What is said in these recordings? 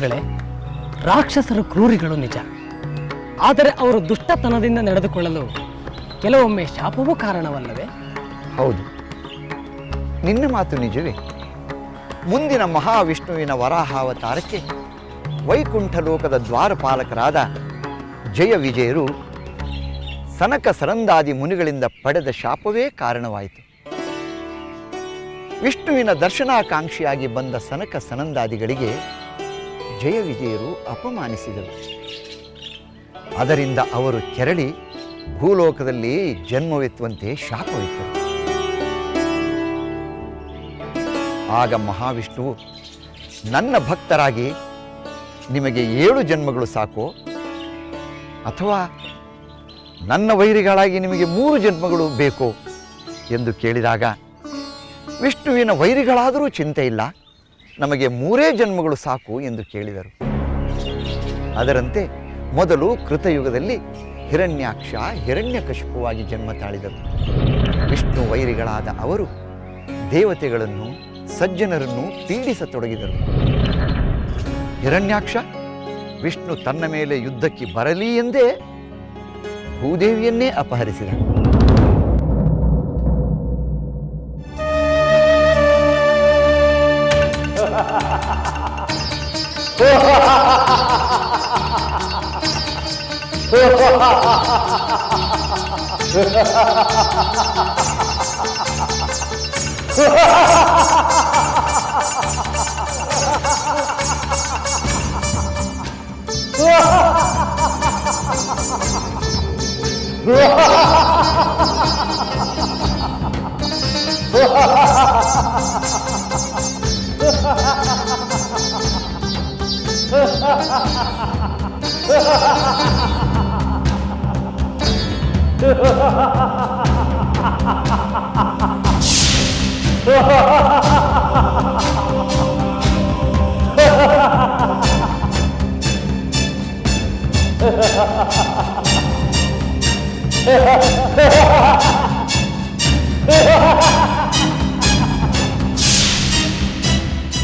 ಗಳೇ, ರಾಕ್ಷಸರು ಕ್ರೂರಿಗಳು ನಿಜ. ಆದರೆ ಅವರು ದುಷ್ಟತನದಿಂದ ನಡೆದುಕೊಳ್ಳಲು ಕೆಲವೊಮ್ಮೆ ಶಾಪವೂ ಕಾರಣವಲ್ಲವೇ? ಹೌದು, ನಿನ್ನ ಮಾತು ನಿಜವೇ. ಮುಂದಿನ ಮಹಾವಿಷ್ಣುವಿನ ವರಾಹಾವತಾರಕ್ಕೆ ವೈಕುಂಠ ಲೋಕದ ದ್ವಾರಪಾಲಕರಾದ ಜಯ ವಿಜಯರು ಸನಕ ಸರಂದಾದಿ ಮುನಿಗಳಿಂದ ಪಡೆದ ಶಾಪವೇ ಕಾರಣವಾಯಿತು. ವಿಷ್ಣುವಿನ ದರ್ಶನಾಕಾಂಕ್ಷಿಯಾಗಿ ಬಂದ ಸನಕ ಸನಂದಾದಿಗಳಿಗೆ ಜಯ ವಿಜಯರು ಅಪಮಾನಿಸಿದರು. ಅದರಿಂದ ಅವರು ಕೆರಳಿ ಭೂಲೋಕದಲ್ಲಿ ಜನ್ಮವೆತ್ತುವಂತೆ ಶಾಪವಿತ್ತರು. ಆಗ ಮಹಾವಿಷ್ಣುವು, ನನ್ನ ಭಕ್ತರಾಗಿ ನಿಮಗೆ 7 ಜನ್ಮಗಳು ಸಾಕೋ, ಅಥವಾ ನನ್ನ ವೈರಿಗಳಾಗಿ ನಿಮಗೆ 3 ಜನ್ಮಗಳು ಬೇಕೋ ಎಂದು ಕೇಳಿದಾಗ, ವಿಷ್ಣುವಿನ ವೈರಿಗಳಾದರೂ ಚಿಂತೆ ಇಲ್ಲ, ನಮಗೆ 3 ಜನ್ಮಗಳು ಸಾಕು ಎಂದು ಕೇಳಿದರು. ಅದರಂತೆ ಮೊದಲು ಕೃತಯುಗದಲ್ಲಿ ಹಿರಣ್ಯಾಕ್ಷ ಹಿರಣ್ಯಕಶಿಪುವಾಗಿ ಜನ್ಮ ತಾಳಿದರು. ವಿಷ್ಣು ವೈರಿಗಳಾದ ಅವರು ದೇವತೆಗಳನ್ನು ಸಜ್ಜನರನ್ನು ಪೀಡಿಸತೊಡಗಿದರು. ಹಿರಣ್ಯಾಕ್ಷ ವಿಷ್ಣು ತನ್ನ ಮೇಲೆ ಯುದ್ಧಕ್ಕೆ ಬರಲಿ ಎಂದೇ ಭೂದೇವಿಯನ್ನೇ ಅಪಹರಿಸಿದ.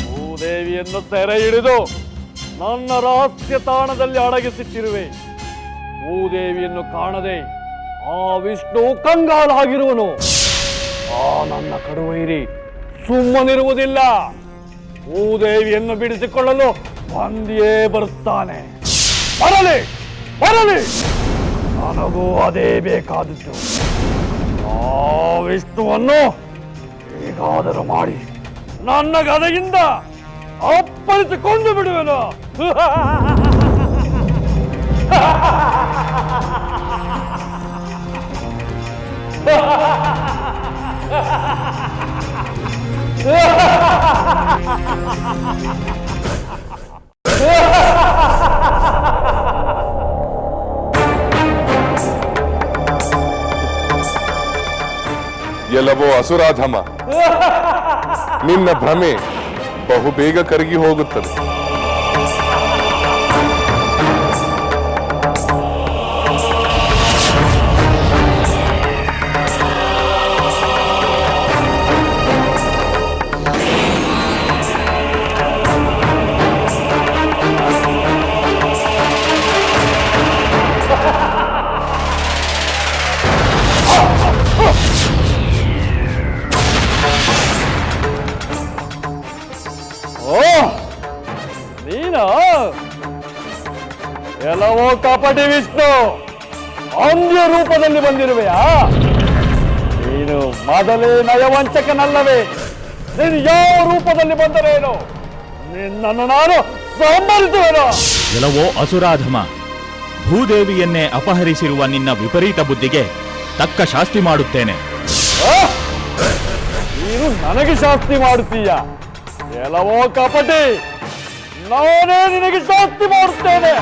ಭೂದೇವಿಯನ್ನು ಸೆರೆ ಹಿಡಿದು ನನ್ನ ರಹಸ್ಯ ತಾಣದಲ್ಲಿ ಅಡಗಿಸಿಟ್ಟಿರುವೆ. ಭೂದೇವಿಯನ್ನು ಕಾಣದೆ ಆ ವಿಷ್ಣು ಕಂಗಾಲಾಗಿರುವನು. ಆ ನನ್ನ ಕಡುವೈರಿ ಸುಮ್ಮನಿರುವುದಿಲ್ಲ. ಭೂದೇವಿಯನ್ನು ಬಿಡಿಸಿಕೊಳ್ಳಲು ಬಂದಿಯೇ ಬರುತ್ತಾನೆ. ಬರಲಿ ಬರಲಿ, ನನಗೂ ಅದೇ ಬೇಕಾದದ್ದು. ಆ ವಿಷ್ಣುವನ್ನು ಹೇಗಾದರೂ ಮಾಡಿ ನನ್ನ ಗದೆಯಿಂದ ಅಪ್ಪಳಿಸಿಕೊಂಡು ಬಿಡುವೆನು. ಎಲ್ಲವೋ ಅಸುರಾಧಮ, ನಿನ್ನ ಭ್ರಮೆ ಬಹುಬೇಗ ಕರಗಿ ಹೋಗುತ್ತದೆ. ಎಲ್ಲವೋ ಕಪಟಿ ವಿಷ್ಣು, ಅಂದ್ಯ ರೂಪದಲ್ಲಿ ಬಂದಿರುವೆಯಾ? ನೀನು ಮೊದಲೇ ನಯವಂಚಕನಲ್ಲವೇ? ನೀನು ಯಾವ ರೂಪದಲ್ಲಿ ಬಂದರೇನು? ನಿನ್ನನ್ನು ನಾನು ಸಂಹರಿಸುವೆನು. ಎಲ್ಲವೋ ಅಸುರಾಧಮ, ಭೂದೇವಿಯನ್ನೇ ಅಪಹರಿಸಿರುವ ನಿನ್ನ ವಿಪರೀತ ಬುದ್ಧಿಗೆ ತಕ್ಕ ಶಾಸ್ತಿ ಮಾಡುತ್ತೇನೆ. ನೀನು ನನಗೆ ಶಾಸ್ತಿ ಮಾಡುತ್ತೀಯ? ಎಲ್ಲವೋ ಕಪಟಿ, ನಾನೇ ನಿನಗೆ ಶಾಸ್ತಿ ಮಾಡುತ್ತೇನೆ.